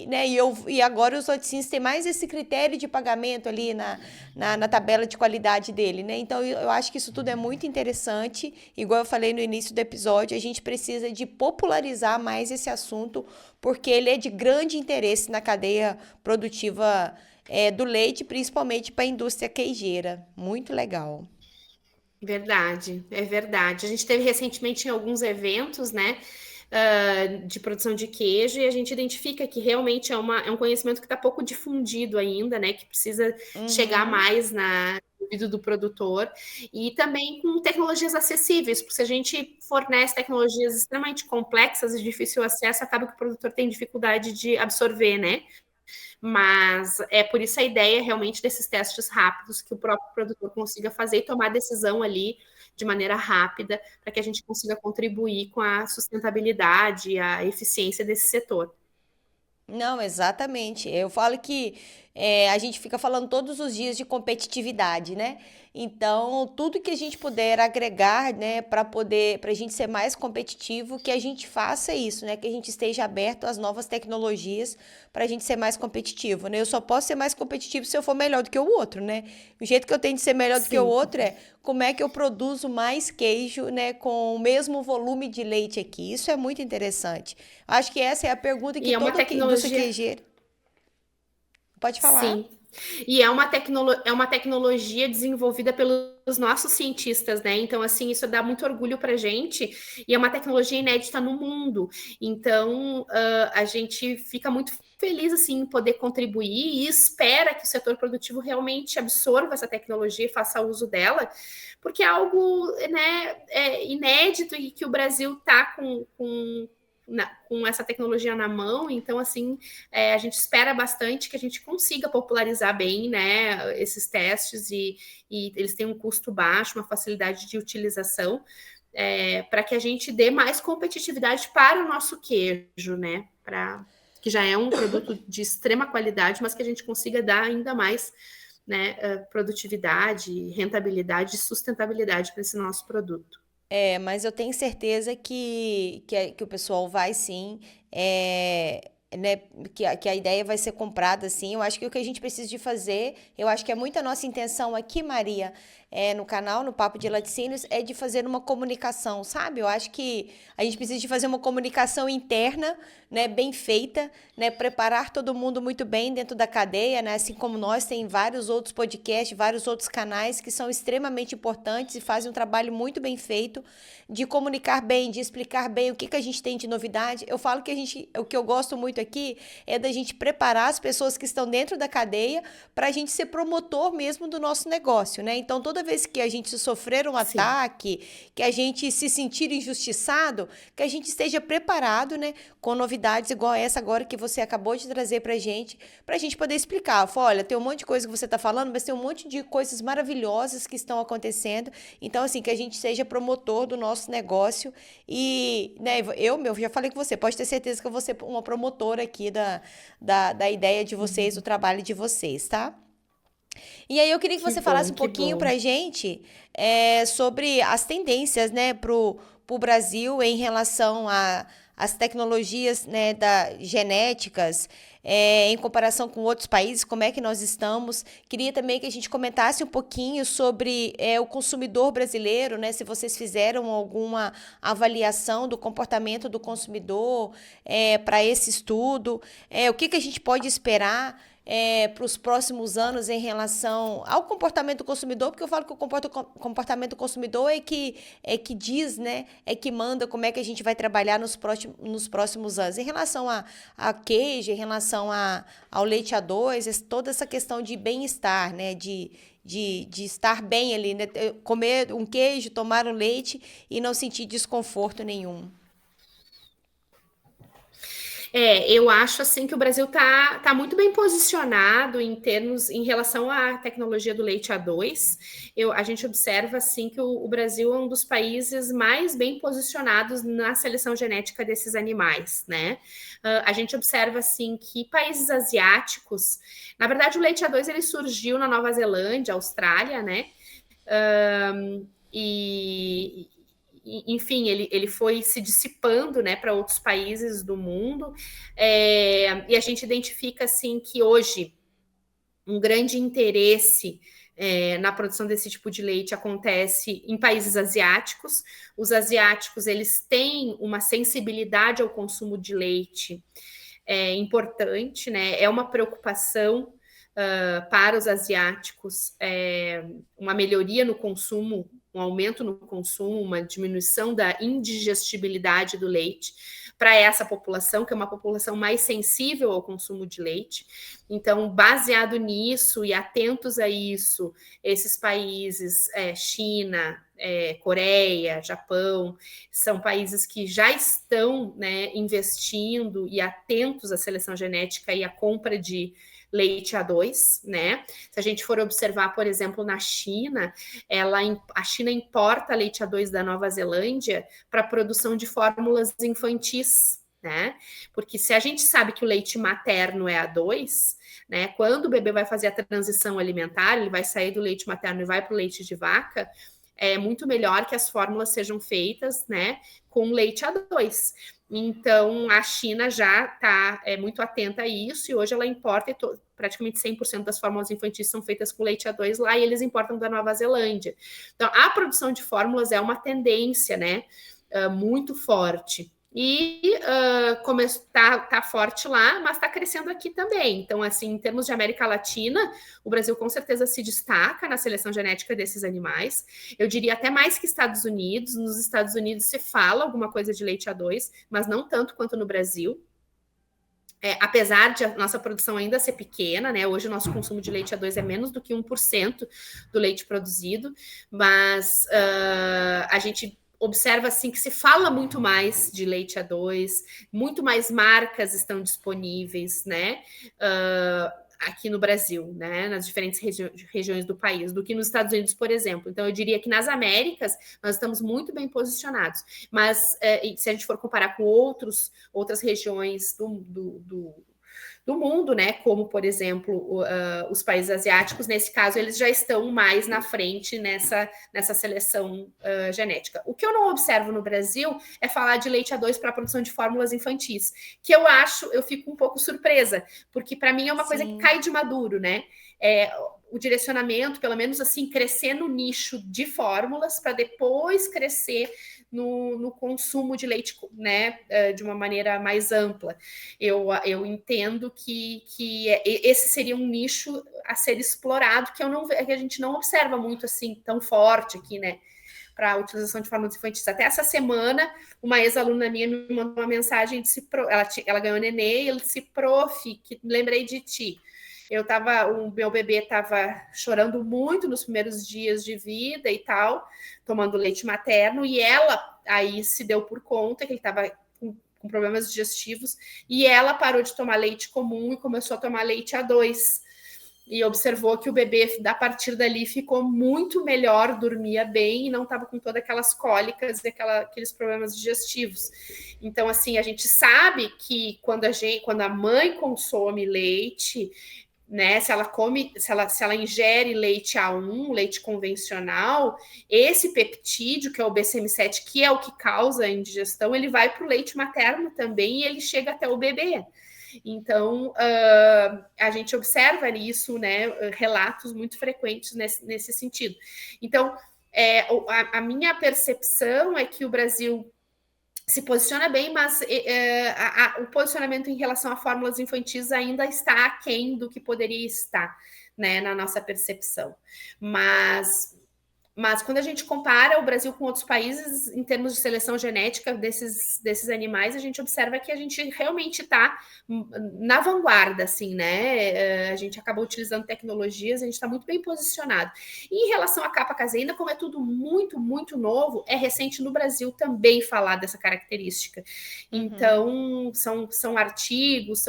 né, e agora os laticínios têm mais esse critério de pagamento ali na tabela de qualidade dele, né? Então eu acho que isso tudo é muito interessante. Igual eu falei no início do episódio, a gente precisa de popularizar mais esse assunto, porque ele é de grande interesse na cadeia produtiva do leite, principalmente para a indústria queijeira. Muito legal. Verdade, é verdade. A gente teve recentemente em alguns eventos, né, de produção de queijo, e a gente identifica que realmente é um conhecimento que está pouco difundido ainda, né, que precisa chegar Uhum. mais no ouvido do produtor, e também com tecnologias acessíveis, porque se a gente fornece tecnologias extremamente complexas e de difícil acesso, acaba que o produtor tem dificuldade de absorver, né? Mas é por isso a ideia realmente desses testes rápidos, que o próprio produtor consiga fazer e tomar decisão ali de maneira rápida, para que a gente consiga contribuir com a sustentabilidade, a eficiência desse setor. Não, exatamente. Eu falo que a gente fica falando todos os dias de competitividade, né? Então, tudo que a gente puder agregar, né, para a gente ser mais competitivo, que a gente faça isso, né? Que a gente esteja aberto às novas tecnologias para a gente ser mais competitivo, né? Eu só posso ser mais competitivo se eu for melhor do que o outro, né? O jeito que eu tenho de ser melhor do que o Sim. outro é como é que eu produzo mais queijo, né, com o mesmo volume de leite aqui. Isso é muito interessante. Acho que essa é a pergunta que E é uma toda indústria tecnologia. queijeira pode falar. Sim. E é uma tecnologia desenvolvida pelos nossos cientistas, né? Então, assim, isso dá muito orgulho para a gente, e é uma tecnologia inédita no mundo. Então, a gente fica muito feliz assim, em poder contribuir e espera que o setor produtivo realmente absorva essa tecnologia e faça uso dela, porque é algo, né, inédito e que o Brasil está com essa tecnologia na mão, então assim a gente espera bastante que a gente consiga popularizar bem, né, esses testes e eles têm um custo baixo, uma facilidade de utilização, para que a gente dê mais competitividade para o nosso queijo, né, que já é um produto de extrema qualidade, mas que a gente consiga dar ainda mais, né, produtividade, rentabilidade e sustentabilidade para esse nosso produto. Mas eu tenho certeza que o pessoal vai sim, né, que a ideia vai ser comprada sim. Eu acho que o que a gente precisa de fazer, eu acho que é muito a nossa intenção aqui, Maria, no canal, no Papo de Laticínios, é de fazer uma comunicação, sabe? Eu acho que a gente precisa de fazer uma comunicação interna, né, bem feita, né, preparar todo mundo muito bem dentro da cadeia, né, assim como nós, tem vários outros podcasts, vários outros canais que são extremamente importantes e fazem um trabalho muito bem feito de comunicar bem, de explicar bem o que a gente tem de novidade. Eu falo que o que eu gosto muito aqui é da gente preparar as pessoas que estão dentro da cadeia para a gente ser promotor mesmo do nosso negócio, né? Então, toda vez que a gente sofrer um Sim. ataque, que a gente se sentir injustiçado, que a gente esteja preparado, né, com novidades igual essa agora que você acabou de trazer pra gente poder explicar. Fala, olha, tem um monte de coisa que você tá falando, mas tem um monte de coisas maravilhosas que estão acontecendo. Então, assim, que a gente seja promotor do nosso negócio e, né, eu já falei com você, pode ter certeza que eu vou ser uma promotora aqui da ideia de vocês, do trabalho de vocês, tá? E aí eu queria que Que você falasse bom, um que pouquinho bom. pra gente sobre as tendências, né, pro Brasil em relação às tecnologias, né, genéticas, em comparação com outros países, como é que nós estamos. Queria também que a gente comentasse um pouquinho sobre o consumidor brasileiro, né, se vocês fizeram alguma avaliação do comportamento do consumidor para esse estudo, o que a gente pode esperar para os próximos anos em relação ao comportamento do consumidor, porque eu falo que o comportamento do consumidor é que diz, né, é que manda como é que a gente vai trabalhar nos próximos anos. Em relação a queijo, em relação ao leite A2, toda essa questão de bem-estar, né, de estar bem ali, né, comer um queijo, tomar um leite e não sentir desconforto nenhum. Eu acho assim que o Brasil tá muito bem posicionado em relação à tecnologia do leite A2. A gente observa assim que o Brasil é um dos países mais bem posicionados na seleção genética desses animais, né? A gente observa assim que países asiáticos, na verdade, o leite A2 ele surgiu na Nova Zelândia, Austrália, né? E enfim, ele foi se dissipando, né, para outros países do mundo, e a gente identifica assim que hoje um grande interesse na produção desse tipo de leite acontece em países asiáticos. Os asiáticos eles têm uma sensibilidade ao consumo de leite importante, né? É uma preocupação para os asiáticos, uma melhoria no consumo, um aumento no consumo, uma diminuição da indigestibilidade do leite para essa população, que é uma população mais sensível ao consumo de leite. Então, baseado nisso e atentos a isso, esses países, China, Coreia, Japão, são países que já estão, né, investindo e atentos à seleção genética e à compra de leite A2, né? Se a gente for observar, por exemplo, na China, a China importa leite A2 da Nova Zelândia para a produção de fórmulas infantis, né? Porque se a gente sabe que o leite materno é A2, né? Quando o bebê vai fazer a transição alimentar, ele vai sair do leite materno e vai para o leite de vaca, é muito melhor que as fórmulas sejam feitas, né, com leite A2. Então, a China já está muito atenta a isso e hoje ela importa praticamente 100% das fórmulas infantis são feitas com leite A2 lá e eles importam da Nova Zelândia. Então, a produção de fórmulas é uma tendência, né, muito forte. E tá forte lá, mas está crescendo aqui também. Então, assim, em termos de América Latina, o Brasil com certeza se destaca na seleção genética desses animais. Eu diria até mais que Estados Unidos. Nos Estados Unidos se fala alguma coisa de leite A2, mas não tanto quanto no Brasil. apesar de a nossa produção ainda ser pequena, né? Hoje o nosso consumo de leite A2 é menos do que 1% do leite produzido, mas a gente observa assim que se fala muito mais de leite A2, muito mais marcas estão disponíveis, né? Aqui no Brasil, né, nas diferentes regiões do país, do que nos Estados Unidos, por exemplo. Então, eu diria que nas Américas nós estamos muito bem posicionados. Mas se a gente for comparar com outras regiões do mundo, né? Como, por exemplo, os países asiáticos, nesse caso, eles já estão mais na frente nessa seleção genética. O que eu não observo no Brasil é falar de leite A2 para a produção de fórmulas infantis, que eu fico um pouco surpresa, porque para mim é uma coisa que cai de maduro, né? O direcionamento, pelo menos assim, crescer no nicho de fórmulas para depois crescer no consumo de leite, né, de uma maneira mais ampla. Eu entendo que esse seria um nicho a ser explorado, que a gente não observa muito assim tão forte aqui, né, para a utilização de fórmulas infantis. Até essa semana, uma ex-aluna minha me mandou uma mensagem e disse, ela ganhou nenê, e ela disse, prof, que lembrei de ti. O meu bebê estava chorando muito nos primeiros dias de vida e tal, tomando leite materno, e ela aí se deu por conta que ele estava com problemas digestivos, e ela parou de tomar leite comum e começou a tomar leite A2. E observou que o bebê, a partir dali, ficou muito melhor, dormia bem e não estava com todas aquelas cólicas e aqueles problemas digestivos. Então, assim, a gente sabe que quando a mãe consome leite, né, se ela ingere leite A1, leite convencional, esse peptídeo, que é o BCM7, que é o que causa a indigestão, ele vai para o leite materno também e ele chega até o bebê. Então, a gente observa isso, né, relatos muito frequentes nesse sentido. Então, a minha percepção é que o Brasil se posiciona bem, mas o posicionamento em relação a fórmulas infantis ainda está aquém do que poderia estar, né, na nossa percepção. Mas quando a gente compara o Brasil com outros países em termos de seleção genética desses animais, a gente observa que a gente realmente está na vanguarda, assim, né? A gente acaba utilizando tecnologias, a gente está muito bem posicionado. E em relação à capa caseína, como é tudo muito, muito novo, é recente no Brasil também falar dessa característica. Então, são artigos,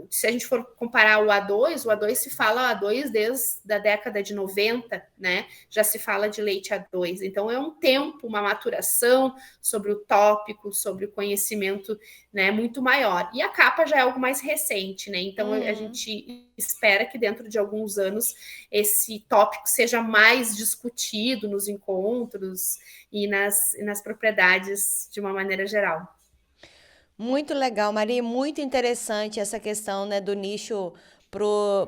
se a gente for comparar o A2 se fala A2 desde a década de 90, né? Já se fala de leite A2. Então, é um tempo, uma maturação sobre o tópico, sobre o conhecimento, né, muito maior. E a capa já é algo mais recente, né? Então, a gente espera que dentro de alguns anos esse tópico seja mais discutido nos encontros e nas propriedades de uma maneira geral. Muito legal, Maria, muito interessante essa questão, né, do nicho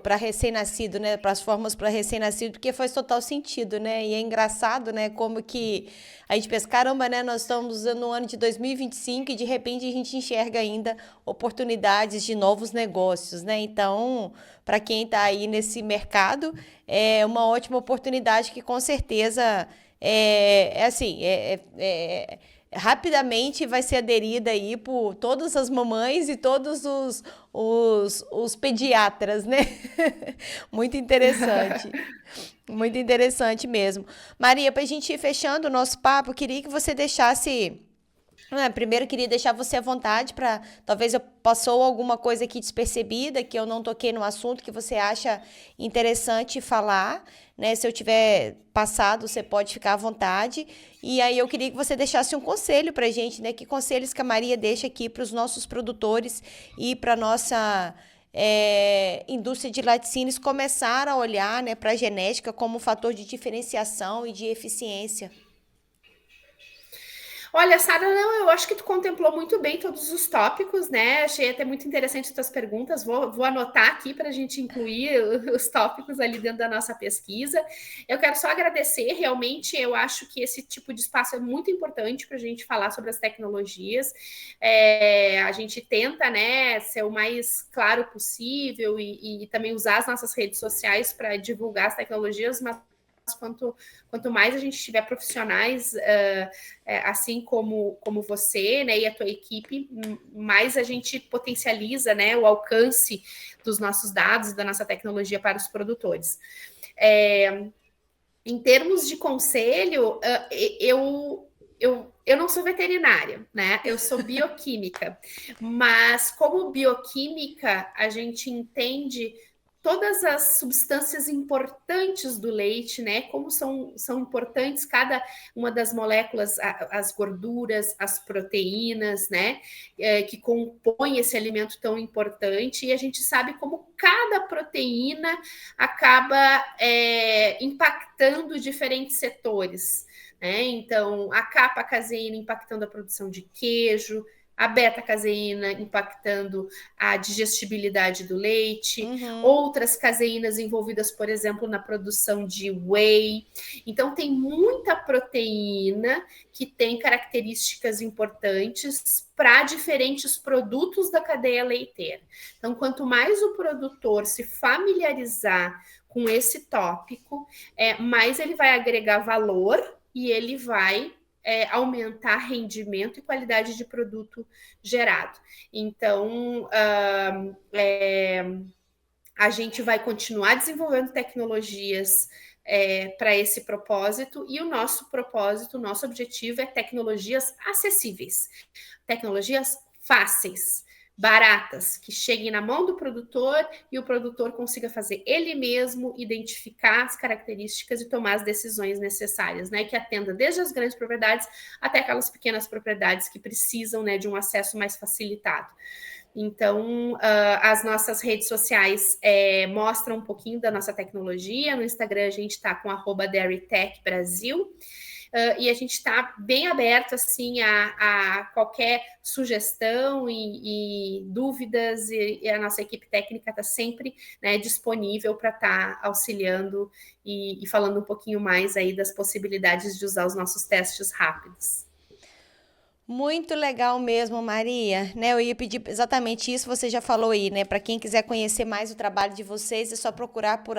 para recém-nascido, né, para as formas para recém-nascido, porque faz total sentido, né? E é engraçado, né, como que a gente pensa, caramba, né, nós estamos no ano de 2025 e de repente a gente enxerga ainda oportunidades de novos negócios, né? Então, para quem está aí nesse mercado, é uma ótima oportunidade que com certeza rapidamente vai ser aderida aí por todas as mamães e todos os pediatras, né? Muito interessante. Muito interessante mesmo. Maria, para a gente ir fechando o nosso papo, queria que você deixasse. Primeiro, queria deixar você à vontade para. Talvez eu passou alguma coisa aqui despercebida, que eu não toquei no assunto, que você acha interessante falar, né? Se eu tiver passado, você pode ficar à vontade. E aí eu queria que você deixasse um conselho para a gente, né? Que conselhos que a Maria deixa aqui para os nossos produtores e para a nossa indústria de laticínios começar a olhar, né, para a genética como fator de diferenciação e de eficiência. Olha, Sara, não, eu acho que tu contemplou muito bem todos os tópicos, né? Achei até muito interessante as tuas perguntas. Vou anotar aqui para a gente incluir os tópicos ali dentro da nossa pesquisa. Eu quero só agradecer, realmente, eu acho que esse tipo de espaço é muito importante para a gente falar sobre as tecnologias. A gente tenta, né, ser o mais claro possível e também usar as nossas redes sociais para divulgar as tecnologias, mas quanto mais a gente tiver profissionais, assim como você, né, e a tua equipe, mais a gente potencializa, né, o alcance dos nossos dados, da nossa tecnologia para os produtores. Em termos de conselho, eu não sou veterinária, né? Eu sou bioquímica, mas como bioquímica, a gente entende todas as substâncias importantes do leite, né? Como são importantes cada uma das moléculas, as gorduras, as proteínas, né? Que compõem esse alimento tão importante, e a gente sabe como cada proteína acaba impactando diferentes setores. Então, a capa-caseína impactando a produção de queijo, a beta-caseína impactando a digestibilidade do leite, outras caseínas envolvidas, por exemplo, na produção de whey. Então, tem muita proteína que tem características importantes para diferentes produtos da cadeia leiteira. Então, quanto mais o produtor se familiarizar com esse tópico, mais ele vai agregar valor e ele vai aumentar rendimento e qualidade de produto gerado. Então, a gente vai continuar desenvolvendo tecnologias para esse propósito, e o nosso propósito, o nosso objetivo é tecnologias acessíveis, tecnologias fáceis, baratas, que cheguem na mão do produtor e o produtor consiga fazer ele mesmo, identificar as características e tomar as decisões necessárias, né? Que atenda desde as grandes propriedades até aquelas pequenas propriedades que precisam, né, de um acesso mais facilitado. Então, as nossas redes sociais mostram um pouquinho da nossa tecnologia. No Instagram a gente está com @dairytechbrasil. E a gente está bem aberto assim a qualquer sugestão e dúvidas, e a nossa equipe técnica está sempre, né, disponível para estar auxiliando e falando um pouquinho mais aí das possibilidades de usar os nossos testes rápidos. Muito legal mesmo, Maria, né? Eu ia pedir exatamente isso, você já falou aí, né? Para quem quiser conhecer mais o trabalho de vocês, é só procurar por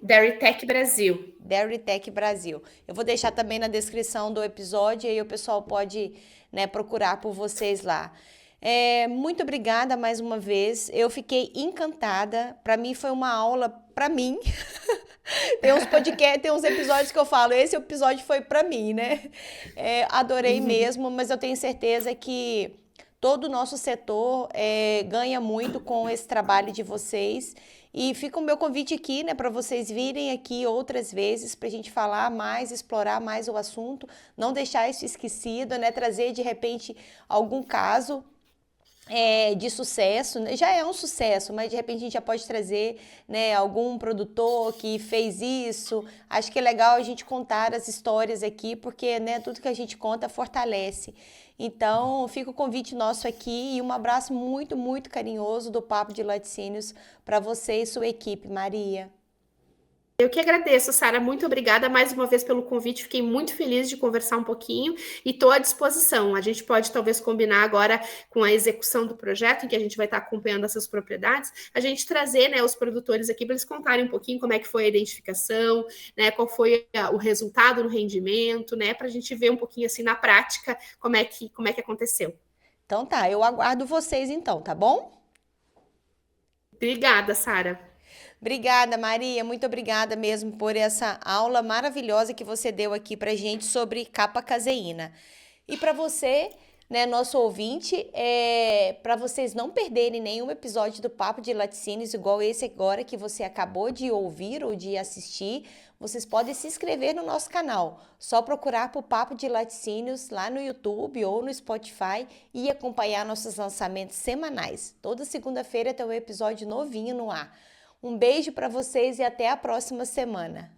Dairytech Brasil. Dairytech Brasil. Eu vou deixar também na descrição do episódio, aí o pessoal pode, né, procurar por vocês lá. Muito obrigada mais uma vez. Eu fiquei encantada. Para mim foi uma aula para mim. Tem uns podcasts, tem uns episódios que eu falo, esse episódio foi para mim, né? Adorei mesmo, mas eu tenho certeza que todo o nosso setor ganha muito com esse trabalho de vocês. E fica o meu convite aqui, né, para vocês virem aqui outras vezes para a gente falar mais, explorar mais o assunto, não deixar isso esquecido, né, trazer de repente algum caso de sucesso, né? Já é um sucesso, mas de repente a gente já pode trazer, né, algum produtor que fez isso. Acho que é legal a gente contar as histórias aqui, porque, né, tudo que a gente conta fortalece. Então, fica o convite nosso aqui e um abraço muito, muito carinhoso do Papo de Laticínios para você e sua equipe, Maria. Eu que agradeço, Sara. Muito obrigada mais uma vez pelo convite. Fiquei muito feliz de conversar um pouquinho e estou à disposição. A gente pode talvez combinar agora com a execução do projeto, em que a gente vai estar acompanhando essas propriedades, a gente trazer, né, os produtores aqui para eles contarem um pouquinho como é que foi a identificação, né, qual foi o resultado no rendimento, né, para a gente ver um pouquinho assim na prática como é que aconteceu. Então tá, eu aguardo vocês então, tá bom? Obrigada, Sara. Obrigada, Maria. Muito obrigada mesmo por essa aula maravilhosa que você deu aqui pra gente sobre capa-caseína. E para você, né, nosso ouvinte, para vocês não perderem nenhum episódio do Papo de Laticínios, igual esse agora que você acabou de ouvir ou de assistir, vocês podem se inscrever no nosso canal. Só procurar por Papo de Laticínios lá no YouTube ou no Spotify e acompanhar nossos lançamentos semanais. Toda segunda-feira tem um episódio novinho no ar. Um beijo para vocês e até a próxima semana.